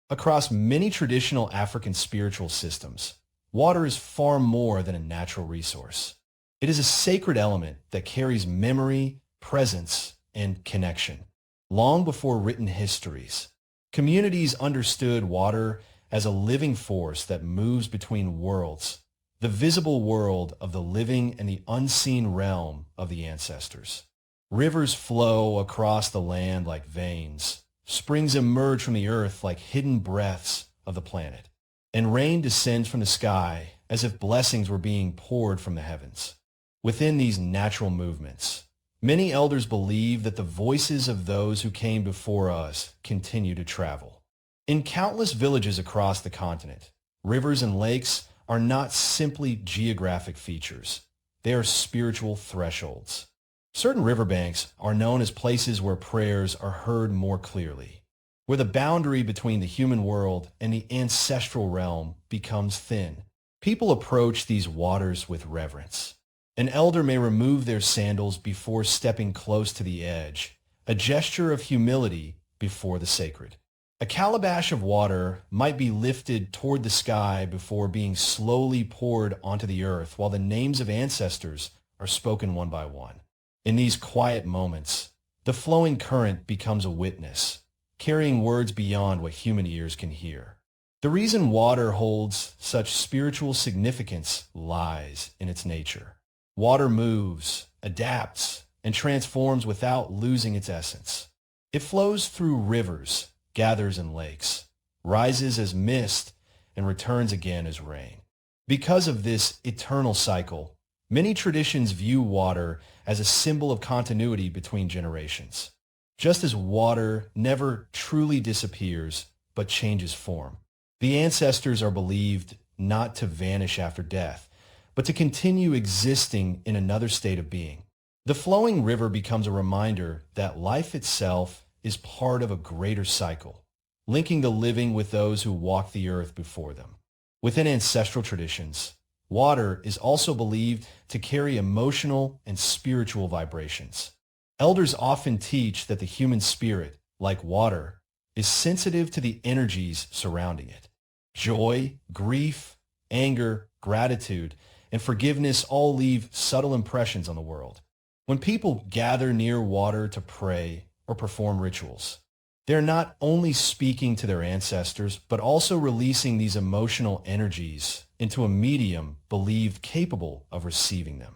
Across many traditional African spiritual systems, water is far more than a natural resource. It is a sacred element that carries memory, presence, and connection. Long before written histories, communities understood water as a living force that moves between worlds, the visible world of the living and the unseen realm of the ancestors. Rivers flow across the land like veins. Springs emerge from the earth like hidden breaths of the planet. And rain descends from the sky as if blessings were being poured from the heavens. Within these natural movements, many elders believe that the voices of those who came before us continue to travel. In countless villages across the continent, rivers and lakes are not simply geographic features. They are spiritual thresholds. Certain riverbanks are known as places where prayers are heard more clearly, where the boundary between the human world and the ancestral realm becomes thin. People approach these waters with reverence. An elder may remove their sandals before stepping close to the edge, a gesture of humility before the sacred. A calabash of water might be lifted toward the sky before being slowly poured onto the earth while the names of ancestors are spoken one by one. In these quiet moments, the flowing current becomes a witness, carrying words beyond what human ears can hear. The reason water holds such spiritual significance lies in its nature. Water moves, adapts, and transforms without losing its essence. It flows through rivers, gathers in lakes, rises as mist, and returns again as rain. Because of this eternal cycle, many traditions view water as a symbol of continuity between generations. Just as water never truly disappears but changes form, the ancestors are believed not to vanish after death, but to continue existing in another state of being. The flowing river becomes a reminder that life itself is part of a greater cycle, linking the living with those who walked the earth before them. Within ancestral traditions, water is also believed to carry emotional and spiritual vibrations. Elders often teach that the human spirit, like water, is sensitive to the energies surrounding it. Joy, grief, anger, gratitude, and forgiveness all leave subtle impressions on the world. When people gather near water to pray or perform rituals, they're not only speaking to their ancestors, but also releasing these emotional energies into a medium believed capable of receiving them.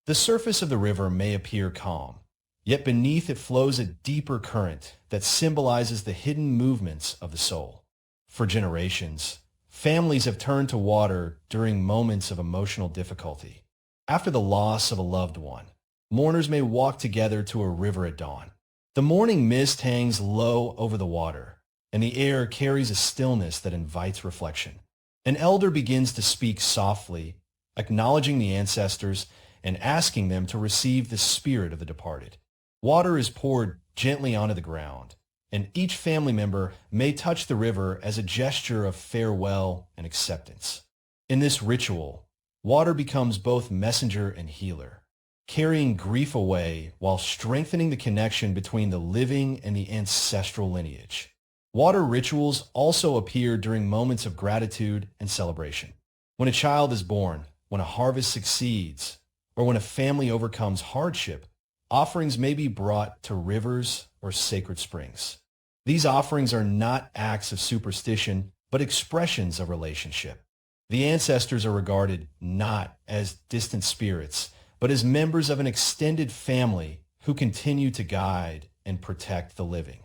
The surface of the river may appear calm, yet beneath it flows a deeper current that symbolizes the hidden movements of the soul. For generations, families have turned to water during moments of emotional difficulty. After the loss of a loved one, mourners may walk together to a river at dawn. The morning mist hangs low over the water, and the air carries a stillness that invites reflection. An elder begins to speak softly, acknowledging the ancestors and asking them to receive the spirit of the departed. Water is poured gently onto the ground, and each family member may touch the river as a gesture of farewell and acceptance. In this ritual, water becomes both messenger and healer, carrying grief away while strengthening the connection between the living and the ancestral lineage. Water rituals also appear during moments of gratitude and celebration. When a child is born, when a harvest succeeds, or when a family overcomes hardship, offerings may be brought to rivers or sacred springs. These offerings are not acts of superstition, but expressions of relationship. The ancestors are regarded not as distant spirits, but as members of an extended family who continue to guide and protect the living.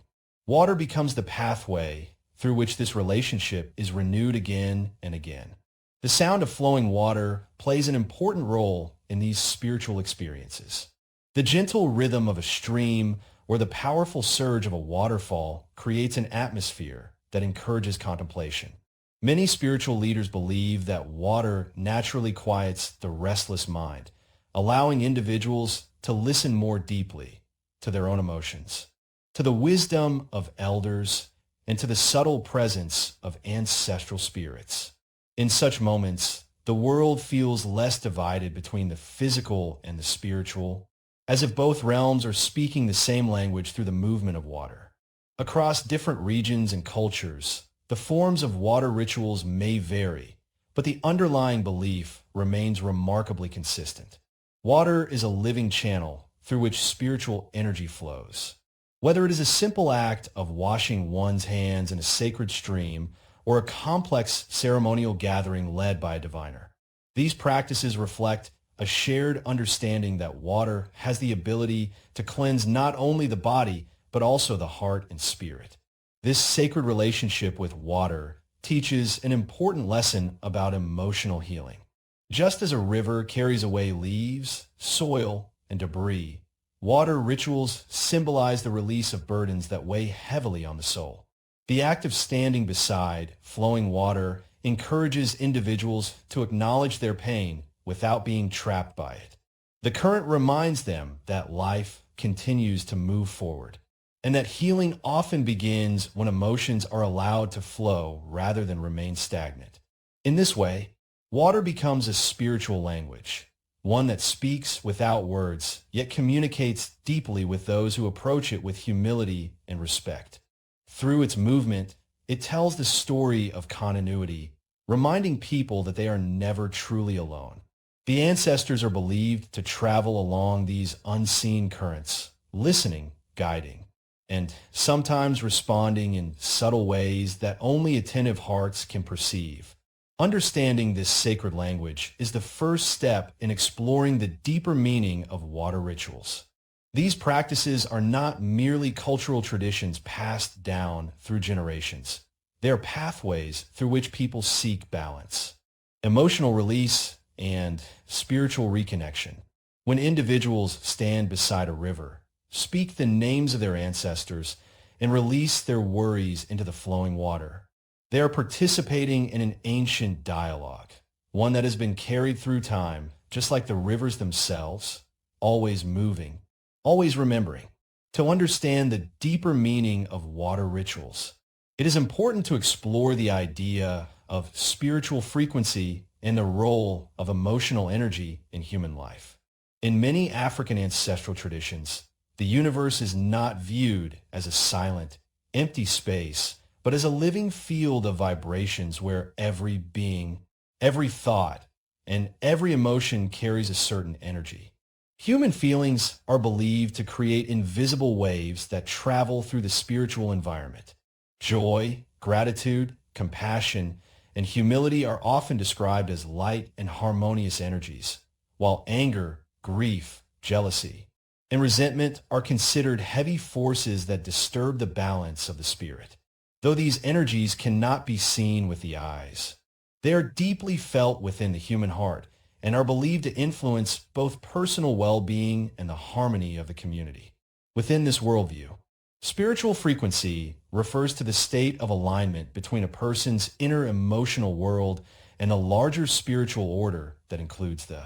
Water becomes the pathway through which this relationship is renewed again and again. The sound of flowing water plays an important role in these spiritual experiences. The gentle rhythm of a stream or the powerful surge of a waterfall creates an atmosphere that encourages contemplation. Many spiritual leaders believe that water naturally quiets the restless mind, allowing individuals to listen more deeply to their own emotions, to the wisdom of elders, and to the subtle presence of ancestral spirits. In such moments, the world feels less divided between the physical and the spiritual, as if both realms are speaking the same language through the movement of water. Across different regions and cultures, The forms of water rituals may vary, but the underlying belief remains remarkably consistent. Water is a living channel through which spiritual energy flows. Whether it is a simple act of washing one's hands in a sacred stream or a complex ceremonial gathering led by a diviner, these practices reflect a shared understanding that water has the ability to cleanse not only the body, but also the heart and spirit. This sacred relationship with water teaches an important lesson about emotional healing. Just as a river carries away leaves, soil, and debris, water rituals symbolize the release of burdens that weigh heavily on the soul. The act of standing beside flowing water encourages individuals to acknowledge their pain without being trapped by it. The current reminds them that life continues to move forward, and that healing often begins when emotions are allowed to flow rather than remain stagnant. In this way, water becomes a spiritual language, one that speaks without words, yet communicates deeply with those who approach it with humility and respect. Through its movement, it tells the story of continuity, reminding people that they are never truly alone. The ancestors are believed to travel along these unseen currents, listening, guiding, and sometimes responding in subtle ways that only attentive hearts can perceive. Understanding this sacred language is the first step in exploring the deeper meaning of water rituals. These practices are not merely cultural traditions passed down through generations. They are pathways through which people seek balance, emotional release, and spiritual reconnection. When individuals stand beside a river, speak the names of their ancestors, and release their worries into the flowing water, they are participating in an ancient dialogue, one that has been carried through time, just like the rivers themselves, always moving, always remembering. To understand the deeper meaning of water rituals, it is important to explore the idea of spiritual frequency and the role of emotional energy in human life. In many African ancestral traditions, the universe is not viewed as a silent, empty space, but as a living field of vibrations where every being, every thought, and every emotion carries a certain energy. Human feelings are believed to create invisible waves that travel through the spiritual environment. Joy, gratitude, compassion, and humility are often described as light and harmonious energies, while anger, grief, jealousy, and resentment are considered heavy forces that disturb the balance of the spirit. Though these energies cannot be seen with the eyes, they are deeply felt within the human heart and are believed to influence both personal well-being and the harmony of the community. Within this worldview, spiritual frequency refers to the state of alignment between a person's inner emotional world and the larger spiritual order that includes the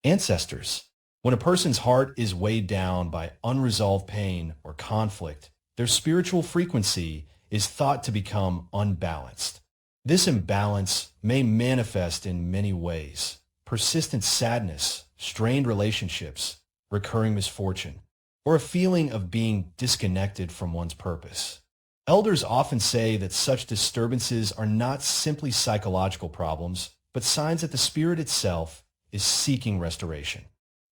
ancestors. When a person's heart is weighed down by unresolved pain or conflict, their spiritual frequency is thought to become unbalanced. This imbalance may manifest in many ways: persistent sadness, strained relationships, recurring misfortune, or a feeling of being disconnected from one's purpose. Elders often say that such disturbances are not simply psychological problems, but signs that the spirit itself is seeking restoration.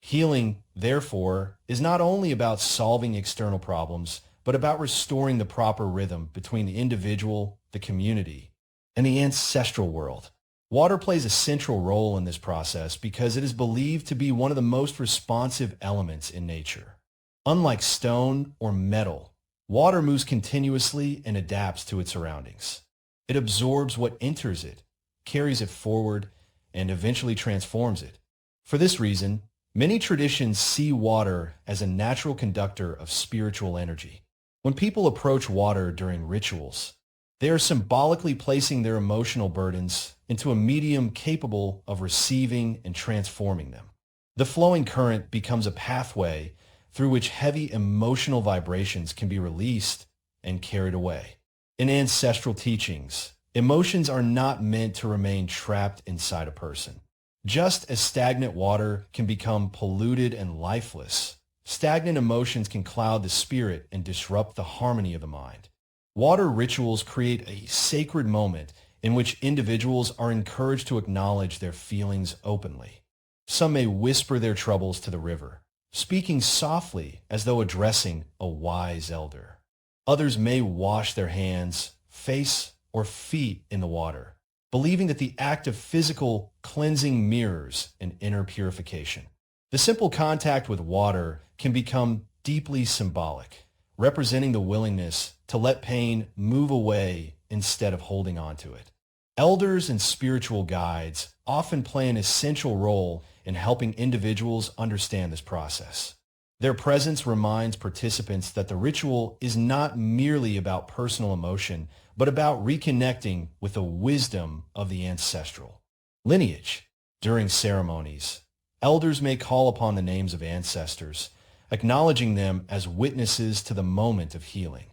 Healing, therefore, is not only about solving external problems, but about restoring the proper rhythm between the individual, the community, and the ancestral world. Water plays a central role in this process because it is believed to be one of the most responsive elements in nature. Unlike stone or metal, water moves continuously and adapts to its surroundings. It absorbs what enters it, carries it forward, and eventually transforms it. For this reason, many traditions see water as a natural conductor of spiritual energy. When people approach water during rituals, they are symbolically placing their emotional burdens into a medium capable of receiving and transforming them. The flowing current becomes a pathway through which heavy emotional vibrations can be released and carried away. In ancestral teachings, emotions are not meant to remain trapped inside a person. Just as stagnant water can become polluted and lifeless, stagnant emotions can cloud the spirit and disrupt the harmony of the mind. Water rituals create a sacred moment in which individuals are encouraged to acknowledge their feelings openly. Some may whisper their troubles to the river, speaking softly as though addressing a wise elder. Others may wash their hands, face, or feet in the water, believing that the act of physical cleansing mirrors an inner purification. The simple contact with water can become deeply symbolic, representing the willingness to let pain move away instead of holding on to it. Elders and spiritual guides often play an essential role in helping individuals understand this process. Their presence reminds participants that the ritual is not merely about personal emotion, but about reconnecting with the wisdom of the ancestral lineage. During ceremonies, elders may call upon the names of ancestors, acknowledging them as witnesses to the moment of healing.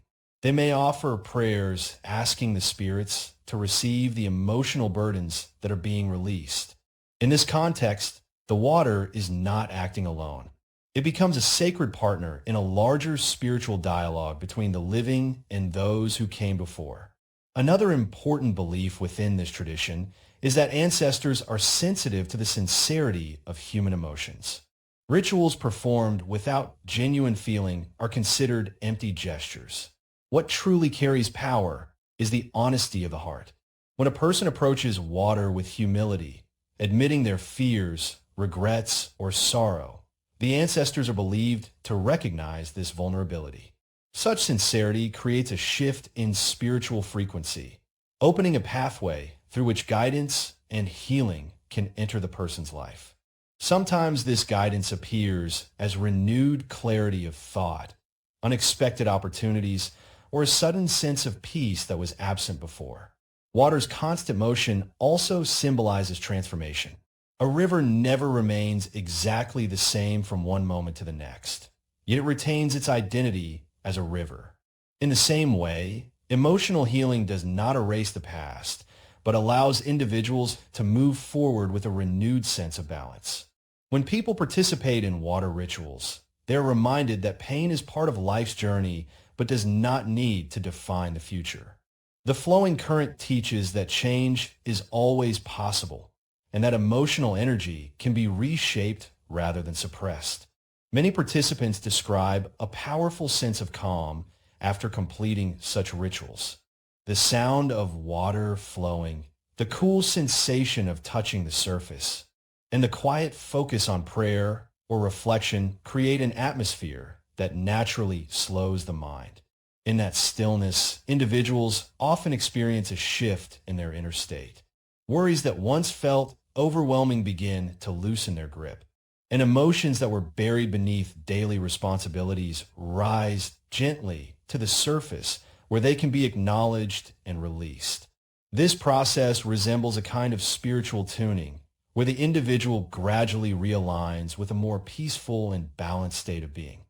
They may offer prayers asking the spirits to receive the emotional burdens that are being released. In this context, the water is not acting alone. It becomes a sacred partner in a larger spiritual dialogue between the living and those who came before. Another important belief within this tradition is that ancestors are sensitive to the sincerity of human emotions. Rituals performed without genuine feeling are considered empty gestures. What truly carries power is the honesty of the heart. When a person approaches water with humility, admitting their fears, regrets, or sorrow, the ancestors are believed to recognize this vulnerability. Such sincerity creates a shift in spiritual frequency, opening a pathway through which guidance and healing can enter the person's life. Sometimes this guidance appears as renewed clarity of thought, unexpected opportunities, or a sudden sense of peace that was absent before. Water's constant motion also symbolizes transformation. A river never remains exactly the same from one moment to the next, yet it retains its identity as a river. In the same way, emotional healing does not erase the past, but allows individuals to move forward with a renewed sense of balance. When people participate in water rituals, they are reminded that pain is part of life's journey but does not need to define the future. The flowing current teaches that change is always possible, and that emotional energy can be reshaped rather than suppressed. Many participants describe a powerful sense of calm after completing such rituals. The sound of water flowing, the cool sensation of touching the surface, and the quiet focus on prayer or reflection create an atmosphere that naturally slows the mind. In that stillness, individuals often experience a shift in their inner state. Worries that once felt overwhelming begin to loosen their grip, and emotions that were buried beneath daily responsibilities rise gently to the surface where they can be acknowledged and released. This process resembles a kind of spiritual tuning, where the individual gradually realigns with a more peaceful and balanced state of being.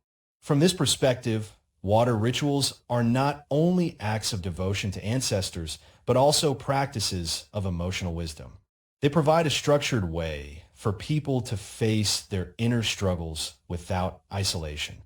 From this perspective, water rituals are not only acts of devotion to ancestors, but also practices of emotional wisdom. They provide a structured way for people to face their inner struggles without isolation.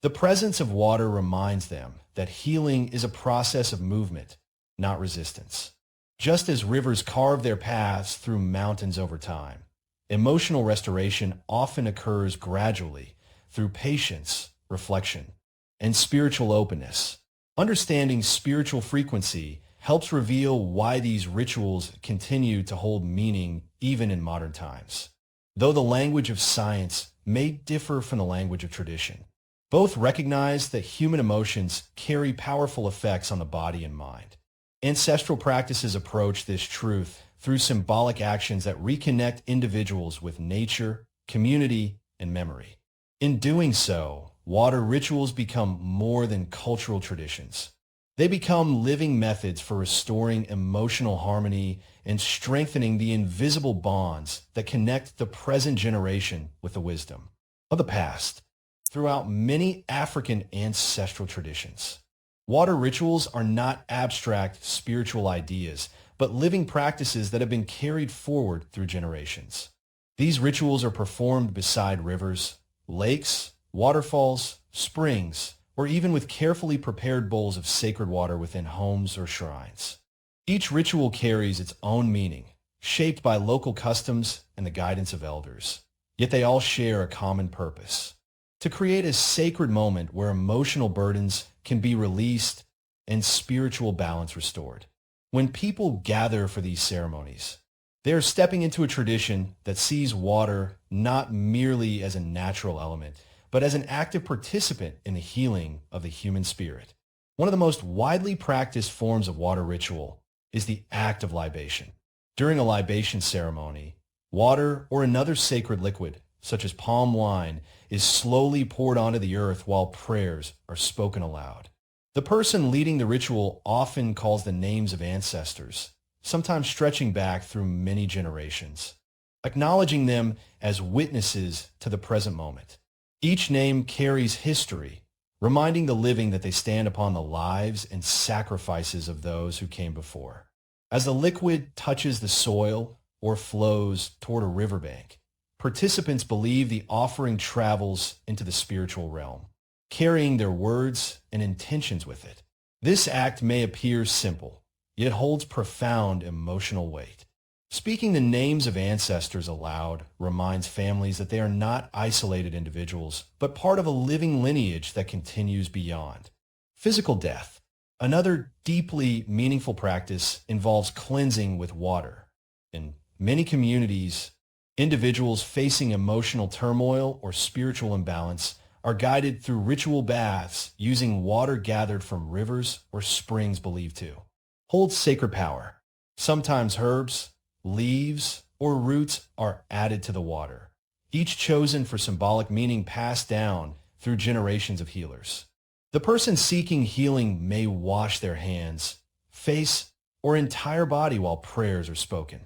The presence of water reminds them that healing is a process of movement, not resistance. Just as rivers carve their paths through mountains over time, emotional restoration often occurs gradually through patience, reflection, and spiritual openness. Understanding spiritual frequency helps reveal why these rituals continue to hold meaning even in modern times. Though the language of science may differ from the language of tradition, both recognize that human emotions carry powerful effects on the body and mind. Ancestral practices approach this truth through symbolic actions that reconnect individuals with nature, community, and memory. In doing so, water rituals become more than cultural traditions. They become living methods for restoring emotional harmony and strengthening the invisible bonds that connect the present generation with the wisdom of the past. Throughout many African ancestral traditions, water rituals are not abstract spiritual ideas, but living practices that have been carried forward through generations. These rituals are performed beside rivers, lakes, waterfalls, springs, or even with carefully prepared bowls of sacred water within homes or shrines. Each ritual carries its own meaning, shaped by local customs and the guidance of elders. Yet they all share a common purpose: to create a sacred moment where emotional burdens can be released and spiritual balance restored. When people gather for these ceremonies, they are stepping into a tradition that sees water not merely as a natural element, but as an active participant in the healing of the human spirit. One of the most widely practiced forms of water ritual is the act of libation. During a libation ceremony, water or another sacred liquid, such as palm wine, is slowly poured onto the earth while prayers are spoken aloud. The person leading the ritual often calls the names of ancestors, sometimes stretching back through many generations, acknowledging them as witnesses to the present moment. Each name carries history, reminding the living that they stand upon the lives and sacrifices of those who came before. As the liquid touches the soil or flows toward a riverbank, participants believe the offering travels into the spiritual realm, carrying their words and intentions with it. This act may appear simple, yet holds profound emotional weight. Speaking the names of ancestors aloud reminds families that they are not isolated individuals, but part of a living lineage that continues beyond. Physical death. Another deeply meaningful practice involves cleansing with water. In many communities, individuals facing emotional turmoil or spiritual imbalance are guided through ritual baths using water gathered from rivers or springs believed to hold sacred power. Sometimes herbs, leaves, or roots are added to the water, each chosen for symbolic meaning passed down through generations of healers. The person seeking healing may wash their hands, face, or entire body while prayers are spoken.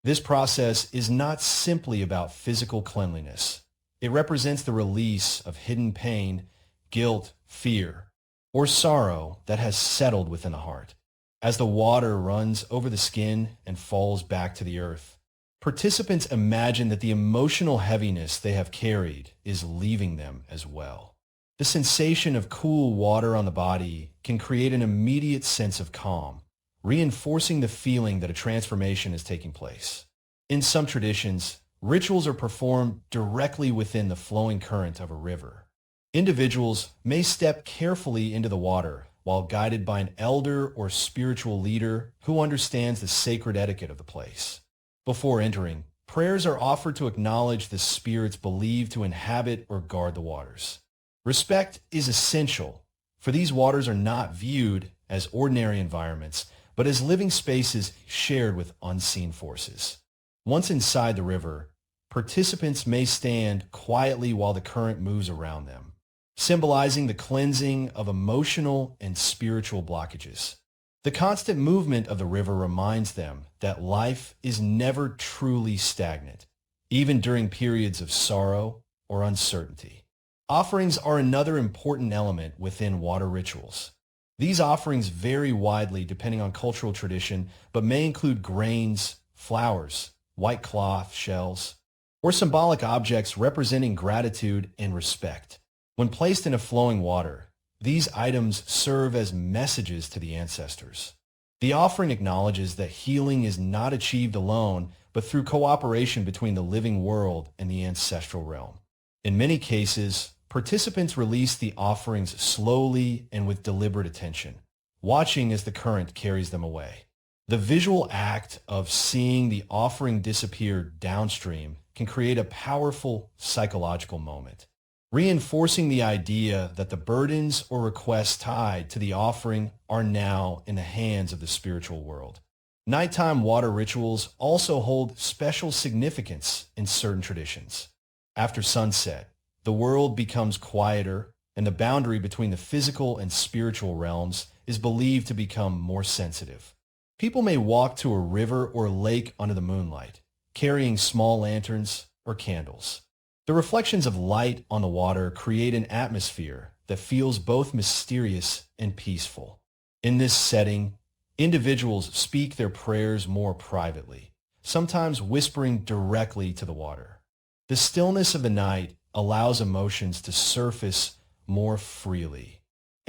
This process is not simply about physical cleanliness. It represents the release of hidden pain, guilt, fear, or sorrow that has settled within the heart. As the water runs over the skin and falls back to the earth, participants imagine that the emotional heaviness they have carried is leaving them as well. The sensation of cool water on the body can create an immediate sense of calm, reinforcing the feeling that a transformation is taking place. In some traditions, rituals are performed directly within the flowing current of a river. Individuals may step carefully into the water while guided by an elder or spiritual leader who understands the sacred etiquette of the place. Before entering, prayers are offered to acknowledge the spirits believed to inhabit or guard the waters. Respect is essential, for these waters are not viewed as ordinary environments, but as living spaces shared with unseen forces. Once inside the river, participants may stand quietly while the current moves around them, symbolizing the cleansing of emotional and spiritual blockages. The constant movement of the river reminds them that life is never truly stagnant, even during periods of sorrow or uncertainty. Offerings are another important element within water rituals. These offerings vary widely depending on cultural tradition, but may include grains, flowers, white cloth, shells, or symbolic objects representing gratitude and respect. When placed in a flowing water, these items serve as messages to the ancestors. The offering acknowledges that healing is not achieved alone, but through cooperation between the living world and the ancestral realm. In many cases, participants release the offerings slowly and with deliberate attention, watching as the current carries them away. The visual act of seeing the offering disappear downstream can create a powerful psychological moment, reinforcing the idea that the burdens or requests tied to the offering are now in the hands of the spiritual world. Nighttime water rituals also hold special significance in certain traditions. After sunset, the world becomes quieter, and the boundary between the physical and spiritual realms is believed to become more sensitive. People may walk to a river or lake under the moonlight, carrying small lanterns or candles. The reflections of light on the water create an atmosphere that feels both mysterious and peaceful. In this setting, individuals speak their prayers more privately, sometimes whispering directly to the water. The stillness of the night allows emotions to surface more freely,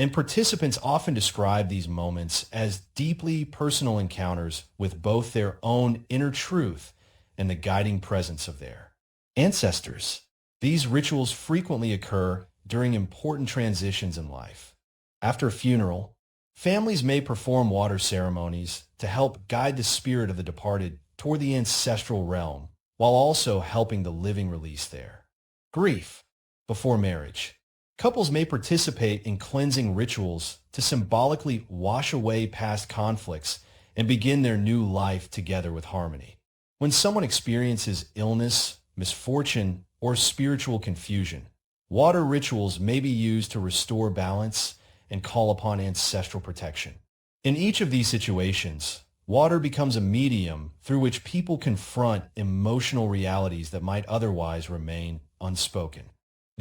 And participants often describe these moments as deeply personal encounters with both their own inner truth and the guiding presence of their ancestors. These rituals frequently occur during important transitions in life. After a funeral, families may perform water ceremonies to help guide the spirit of the departed toward the ancestral realm, while also helping the living release there. Grief before marriage. Couples may participate in cleansing rituals to symbolically wash away past conflicts and begin their new life together with harmony. When someone experiences illness, misfortune, or spiritual confusion, water rituals may be used to restore balance and call upon ancestral protection. In each of these situations, water becomes a medium through which people confront emotional realities that might otherwise remain unspoken.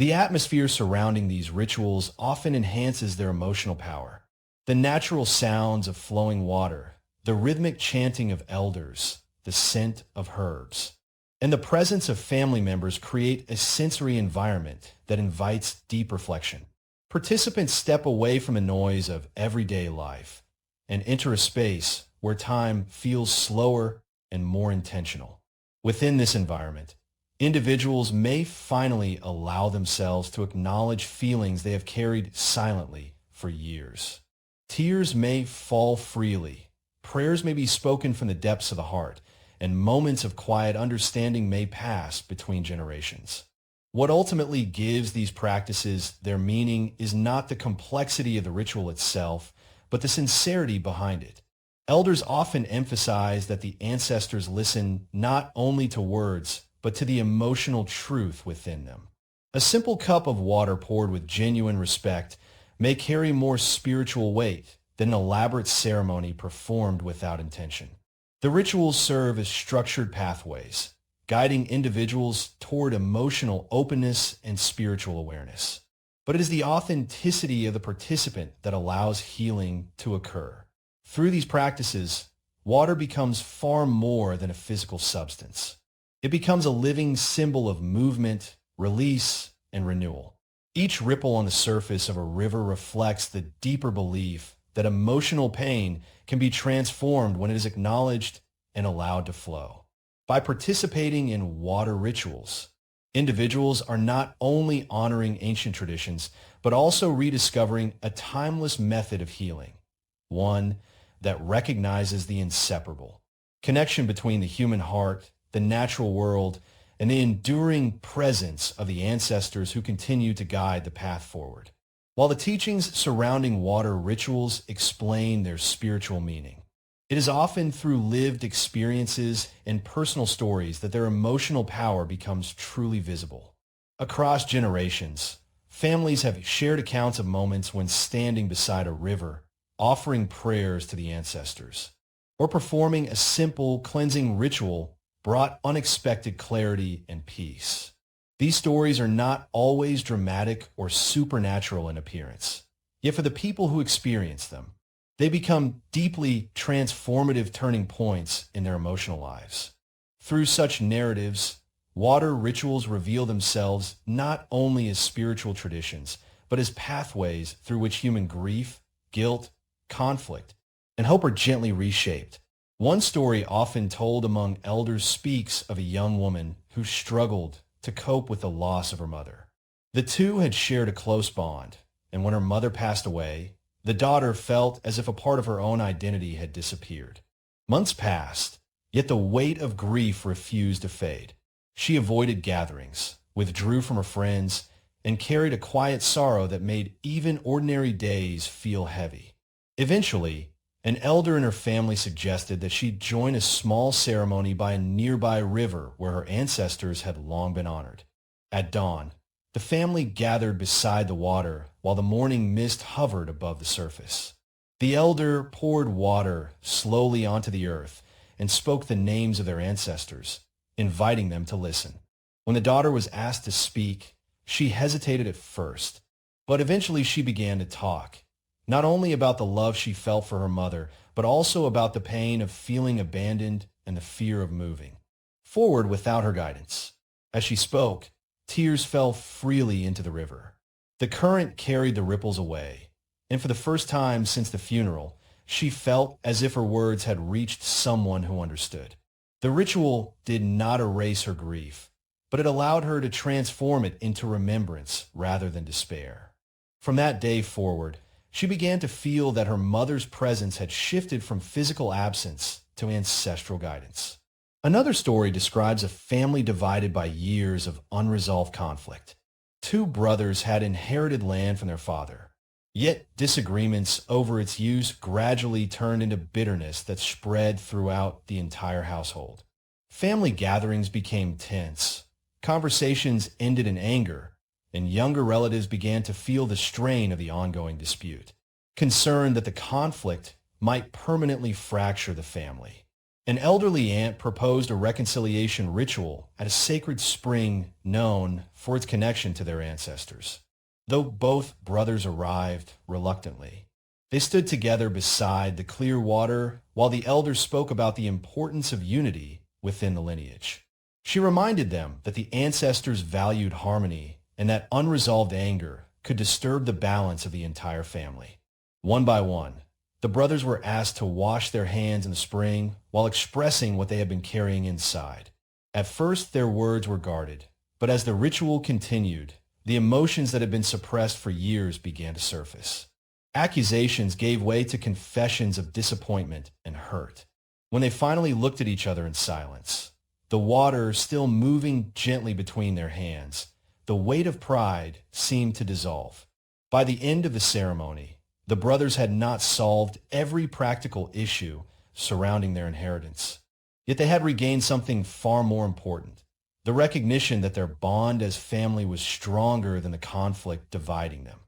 The atmosphere surrounding these rituals often enhances their emotional power. The natural sounds of flowing water, the rhythmic chanting of elders, the scent of herbs, and the presence of family members create a sensory environment that invites deep reflection. Participants step away from the noise of everyday life and enter a space where time feels slower and more intentional. Within this environment, individuals may finally allow themselves to acknowledge feelings they have carried silently for years. Tears may fall freely, prayers may be spoken from the depths of the heart, and moments of quiet understanding may pass between generations. What ultimately gives these practices their meaning is not the complexity of the ritual itself, but the sincerity behind it. Elders often emphasize that the ancestors listen not only to words, but to the emotional truth within them. A simple cup of water poured with genuine respect may carry more spiritual weight than an elaborate ceremony performed without intention. The rituals serve as structured pathways, guiding individuals toward emotional openness and spiritual awareness. But it is the authenticity of the participant that allows healing to occur. Through these practices, water becomes far more than a physical substance. It becomes a living symbol of movement, release, and renewal. Each ripple on the surface of a river reflects the deeper belief that emotional pain can be transformed when it is acknowledged and allowed to flow. By participating in water rituals, individuals are not only honoring ancient traditions, but also rediscovering a timeless method of healing, one that recognizes the inseparable connection between the human heart, the natural world, and the enduring presence of the ancestors who continue to guide the path forward. While the teachings surrounding water rituals explain their spiritual meaning, it is often through lived experiences and personal stories that their emotional power becomes truly visible. Across generations, families have shared accounts of moments when standing beside a river, offering prayers to the ancestors, or performing a simple cleansing ritual brought unexpected clarity and peace. These stories are not always dramatic or supernatural in appearance, yet for the people who experience them, they become deeply transformative turning points in their emotional lives. Through such narratives, water rituals reveal themselves not only as spiritual traditions, but as pathways through which human grief, guilt, conflict, and hope are gently reshaped. One story often told among elders speaks of a young woman who struggled to cope with the loss of her mother. The two had shared a close bond, and when her mother passed away, the daughter felt as if a part of her own identity had disappeared. Months passed, yet the weight of grief refused to fade. She avoided gatherings, withdrew from her friends, and carried a quiet sorrow that made even ordinary days feel heavy. Eventually, an elder in her family suggested that she join a small ceremony by a nearby river where her ancestors had long been honored. At dawn, the family gathered beside the water while the morning mist hovered above the surface. The elder poured water slowly onto the earth and spoke the names of their ancestors, inviting them to listen. When the daughter was asked to speak, she hesitated at first, but eventually she began to talk. Not only about the love she felt for her mother, but also about the pain of feeling abandoned and the fear of moving forward without her guidance. As she spoke, tears fell freely into the river. The current carried the ripples away, and for the first time since the funeral, she felt as if her words had reached someone who understood. The ritual did not erase her grief, but it allowed her to transform it into remembrance rather than despair. From that day forward, she began to feel that her mother's presence had shifted from physical absence to ancestral guidance. Another story describes a family divided by years of unresolved conflict. Two brothers had inherited land from their father, yet disagreements over its use gradually turned into bitterness that spread throughout the entire household. Family gatherings became tense, conversations ended in anger, and younger relatives began to feel the strain of the ongoing dispute, concerned that the conflict might permanently fracture the family. An elderly aunt proposed a reconciliation ritual at a sacred spring known for its connection to their ancestors. Though both brothers arrived reluctantly, they stood together beside the clear water while the elder spoke about the importance of unity within the lineage. She reminded them that the ancestors valued harmony and that unresolved anger could disturb the balance of the entire family. One by one, the brothers were asked to wash their hands in the spring while expressing what they had been carrying inside. At first, their words were guarded, but as the ritual continued, the emotions that had been suppressed for years began to surface. Accusations gave way to confessions of disappointment and hurt. When they finally looked at each other in silence, the water still moving gently between their hands, the weight of pride seemed to dissolve. By the end of the ceremony, the brothers had not solved every practical issue surrounding their inheritance. Yet they had regained something far more important, the recognition that their bond as family was stronger than the conflict dividing them.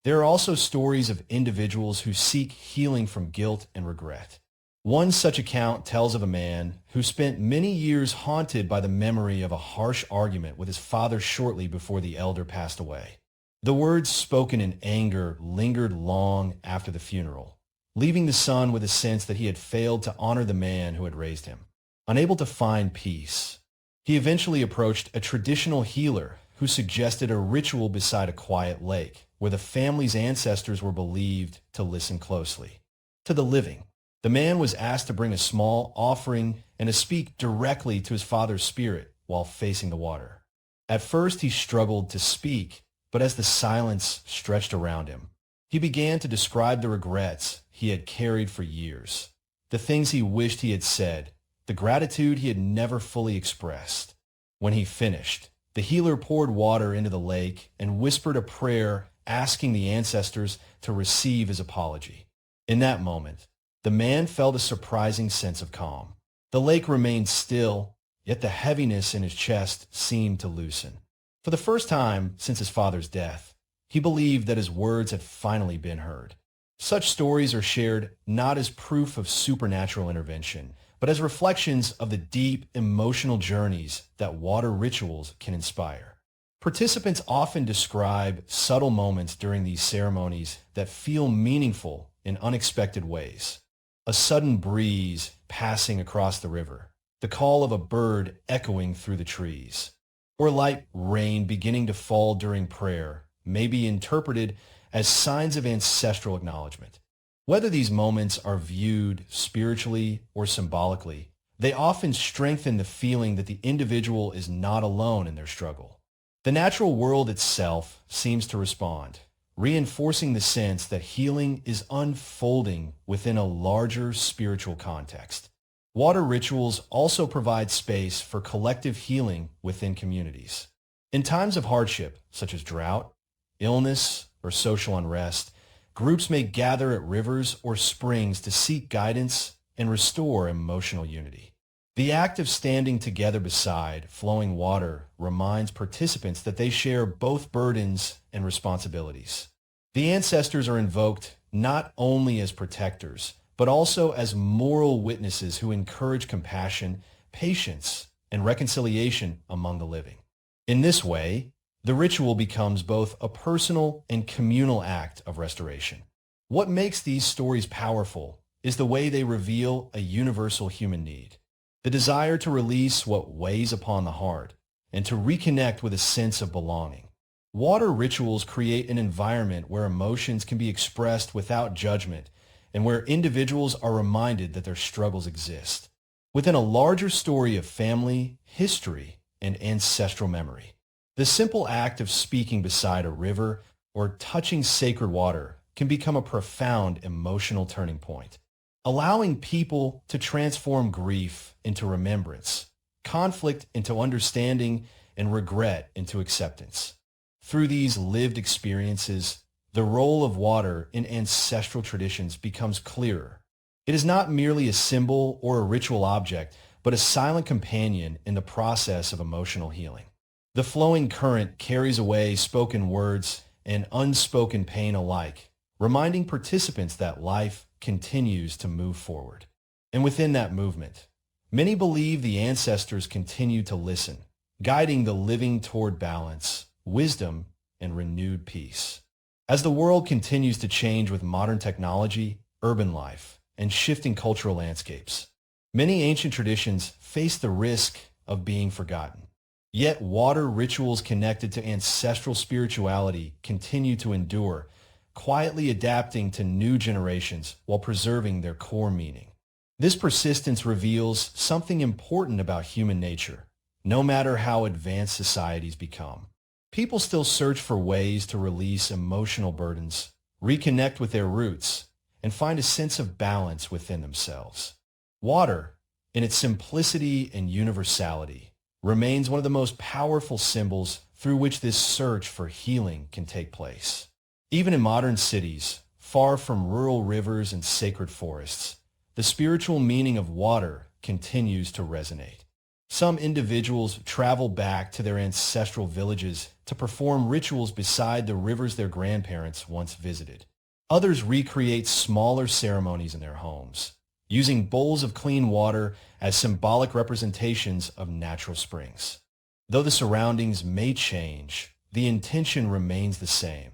There are also stories of individuals who seek healing from guilt and regret. One such account tells of a man who spent many years haunted by the memory of a harsh argument with his father shortly before the elder passed away. The words spoken in anger lingered long after the funeral, leaving the son with a sense that he had failed to honor the man who had raised him. Unable to find peace, he eventually approached a traditional healer who suggested a ritual beside a quiet lake where the family's ancestors were believed to listen closely. To the living, the man was asked to bring a small offering and to speak directly to his father's spirit while facing the water. At first, he struggled to speak, but as the silence stretched around him, he began to describe the regrets he had carried for years, the things he wished he had said, the gratitude he had never fully expressed. When he finished, the healer poured water into the lake and whispered a prayer asking the ancestors to receive his apology. In that moment, the man felt a surprising sense of calm. The lake remained still, yet the heaviness in his chest seemed to loosen. For the first time since his father's death, he believed that his words had finally been heard. Such stories are shared not as proof of supernatural intervention, but as reflections of the deep emotional journeys that water rituals can inspire. Participants often describe subtle moments during these ceremonies that feel meaningful in unexpected ways. A sudden breeze passing across the river, the call of a bird echoing through the trees, or light rain beginning to fall during prayer may be interpreted as signs of ancestral acknowledgement. Whether these moments are viewed spiritually or symbolically, they often strengthen the feeling that the individual is not alone in their struggle. The natural world itself seems to respond, reinforcing the sense that healing is unfolding within a larger spiritual context. Water rituals also provide space for collective healing within communities. In times of hardship, such as drought, illness, or social unrest, groups may gather at rivers or springs to seek guidance and restore emotional unity. The act of standing together beside flowing water reminds participants that they share both burdens and responsibilities. The ancestors are invoked not only as protectors, but also as moral witnesses who encourage compassion, patience, and reconciliation among the living. In this way, the ritual becomes both a personal and communal act of restoration. What makes these stories powerful is the way they reveal a universal human need, the desire to release what weighs upon the heart and to reconnect with a sense of belonging. Water rituals create an environment where emotions can be expressed without judgment and where individuals are reminded that their struggles exist within a larger story of family, history, and ancestral memory. The simple act of speaking beside a river or touching sacred water can become a profound emotional turning point, allowing people to transform grief into remembrance, conflict into understanding, and regret into acceptance. Through these lived experiences, the role of water in ancestral traditions becomes clearer. It is not merely a symbol or a ritual object, but a silent companion in the process of emotional healing. The flowing current carries away spoken words and unspoken pain alike, reminding participants that life continues to move forward. And within that movement, many believe the ancestors continue to listen, guiding the living toward balance, wisdom, and renewed peace. As the world continues to change with modern technology, urban life, and shifting cultural landscapes, many ancient traditions face the risk of being forgotten. Yet water rituals connected to ancestral spirituality continue to endure, quietly adapting to new generations while preserving their core meaning. This persistence reveals something important about human nature. No matter how advanced societies become, people still search for ways to release emotional burdens, reconnect with their roots, and find a sense of balance within themselves. Water, in its simplicity and universality, remains one of the most powerful symbols through which this search for healing can take place. Even in modern cities, far from rural rivers and sacred forests, the spiritual meaning of water continues to resonate. Some individuals travel back to their ancestral villages to perform rituals beside the rivers their grandparents once visited. Others recreate smaller ceremonies in their homes, using bowls of clean water as symbolic representations of natural springs. Though the surroundings may change, the intention remains the same: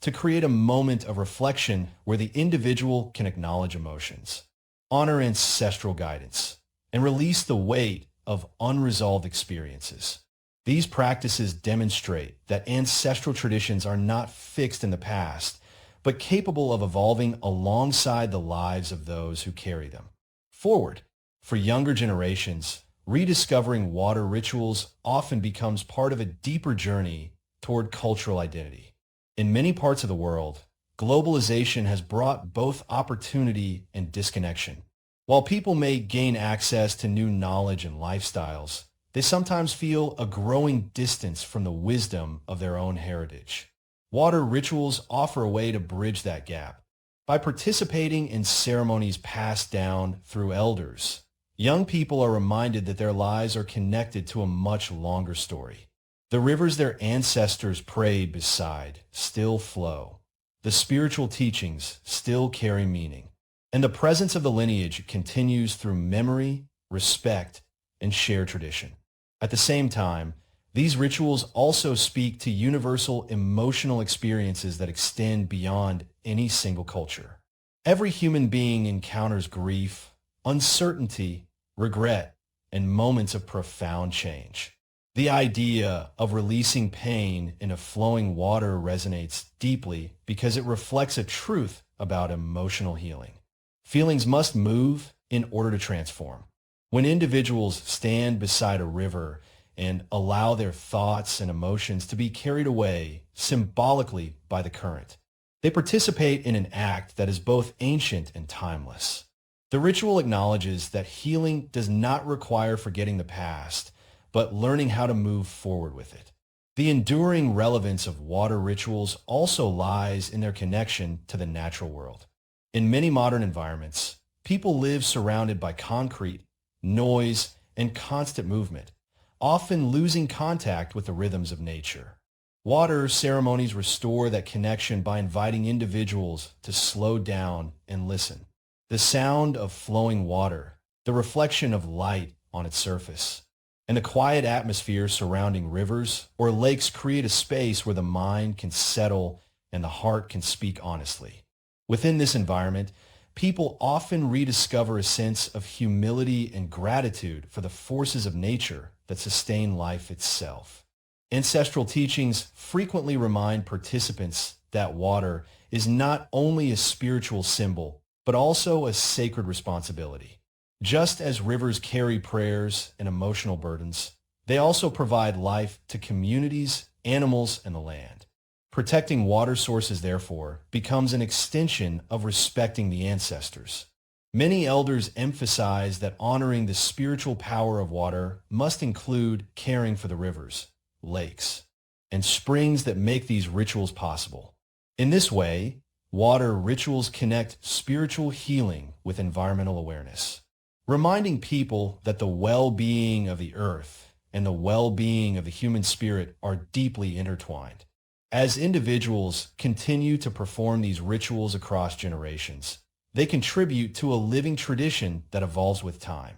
to create a moment of reflection where the individual can acknowledge emotions, honor ancestral guidance, and release the weight of unresolved experiences. These practices demonstrate that ancestral traditions are not fixed in the past, but capable of evolving alongside the lives of those who carry them forward. For younger generations, rediscovering water rituals often becomes part of a deeper journey toward cultural identity. In many parts of the world, globalization has brought both opportunity and disconnection. While people may gain access to new knowledge and lifestyles, they sometimes feel a growing distance from the wisdom of their own heritage. Water rituals offer a way to bridge that gap. By participating in ceremonies passed down through elders, young people are reminded that their lives are connected to a much longer story. The rivers their ancestors prayed beside still flow. The spiritual teachings still carry meaning. And the presence of the lineage continues through memory, respect, and shared tradition. At the same time, these rituals also speak to universal emotional experiences that extend beyond any single culture. Every human being encounters grief, uncertainty, regret, and moments of profound change. The idea of releasing pain in a flowing water resonates deeply because it reflects a truth about emotional healing. Feelings must move in order to transform. When individuals stand beside a river and allow their thoughts and emotions to be carried away symbolically by the current, they participate in an act that is both ancient and timeless. The ritual acknowledges that healing does not require forgetting the past, but learning how to move forward with it. The enduring relevance of water rituals also lies in their connection to the natural world. In many modern environments, people live surrounded by concrete, noise, and constant movement, often losing contact with the rhythms of nature. Water ceremonies restore that connection by inviting individuals to slow down and listen. The sound of flowing water, the reflection of light on its surface, and the quiet atmosphere surrounding rivers or lakes create a space where the mind can settle and the heart can speak honestly. Within this environment, people often rediscover a sense of humility and gratitude for the forces of nature that sustain life itself. Ancestral teachings frequently remind participants that water is not only a spiritual symbol, but also a sacred responsibility. Just as rivers carry prayers and emotional burdens, they also provide life to communities, animals, and the land. Protecting water sources, therefore, becomes an extension of respecting the ancestors. Many elders emphasize that honoring the spiritual power of water must include caring for the rivers, lakes, and springs that make these rituals possible. In this way, water rituals connect spiritual healing with environmental awareness, reminding people that the well-being of the earth and the well-being of the human spirit are deeply intertwined. As individuals continue to perform these rituals across generations, they contribute to a living tradition that evolves with time.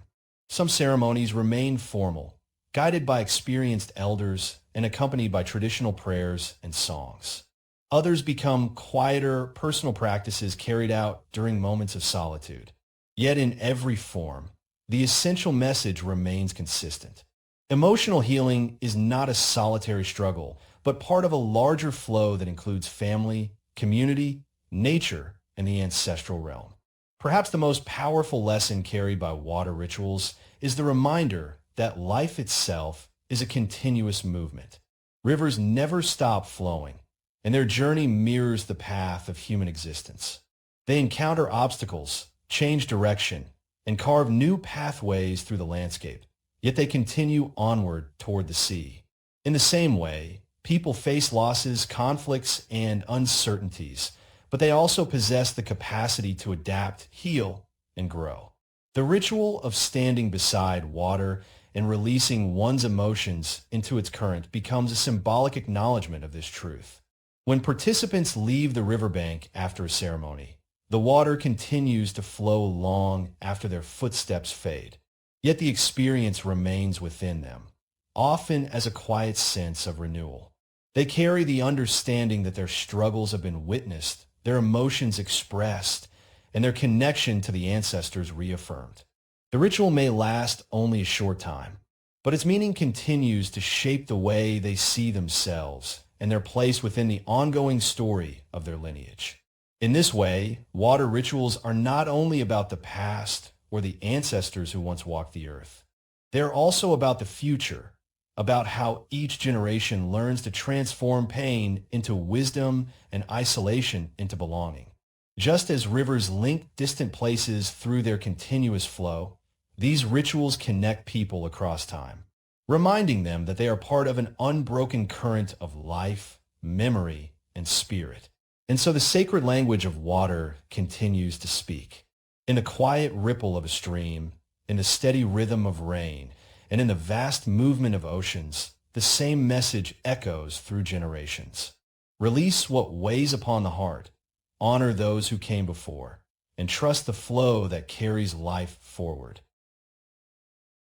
Some ceremonies remain formal, guided by experienced elders and accompanied by traditional prayers and songs. Others become quieter, personal practices carried out during moments of solitude. Yet in every form, the essential message remains consistent. Emotional healing is not a solitary struggle, but part of a larger flow that includes family, community, nature, and the ancestral realm. Perhaps the most powerful lesson carried by water rituals is the reminder that life itself is a continuous movement. Rivers never stop flowing, and their journey mirrors the path of human existence. They encounter obstacles, change direction, and carve new pathways through the landscape, yet they continue onward toward the sea. In the same way, people face losses, conflicts, and uncertainties, but they also possess the capacity to adapt, heal, and grow. The ritual of standing beside water and releasing one's emotions into its current becomes a symbolic acknowledgement of this truth. When participants leave the riverbank after a ceremony, the water continues to flow long after their footsteps fade, yet the experience remains within them, often as a quiet sense of renewal. They carry the understanding that their struggles have been witnessed, their emotions expressed, and their connection to the ancestors reaffirmed. The ritual may last only a short time, but its meaning continues to shape the way they see themselves and their place within the ongoing story of their lineage. In this way, water rituals are not only about the past or the ancestors who once walked the earth. They're also about the future, about how each generation learns to transform pain into wisdom and isolation into belonging. Just as rivers link distant places through their continuous flow, these rituals connect people across time, reminding them that they are part of an unbroken current of life, memory, and spirit. And so the sacred language of water continues to speak. In the quiet ripple of a stream, in the steady rhythm of rain, and in the vast movement of oceans, the same message echoes through generations. Release what weighs upon the heart, honor those who came before, and trust the flow that carries life forward.